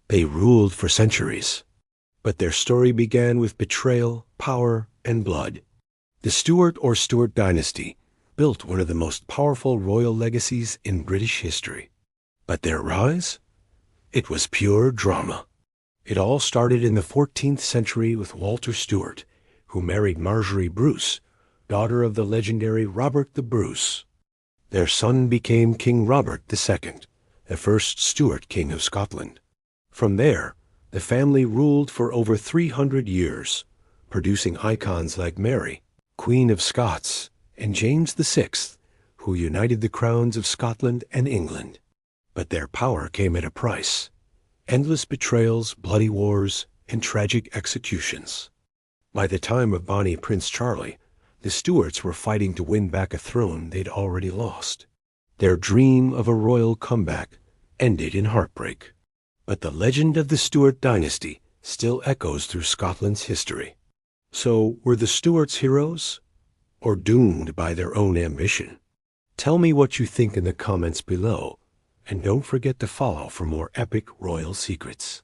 They ruled for centuries, but their story began with betrayal, power, and blood. The Stewart dynasty built one of the most powerful royal legacies in British history. But their rise? It was pure drama. It all started in the 14th century with Walter Stewart, who married Marjorie Bruce, daughter of the legendary Robert the Bruce. Their son became King Robert II, the first Stuart king of Scotland. From there, the family ruled for over 300 years, producing icons like Mary, Queen of Scots, and James VI, who united the crowns of Scotland and England. But their power came at a price: endless betrayals, bloody wars, and tragic executions. By the time of Bonnie Prince Charlie, the Stewarts were fighting to win back a throne they'd already lost. Their dream of a royal comeback ended in heartbreak. But the legend of the Stewart dynasty still echoes through Scotland's history. So, were the Stewarts heroes, or doomed by their own ambition? Tell me what you think in the comments below, and don't forget to follow for more epic royal secrets.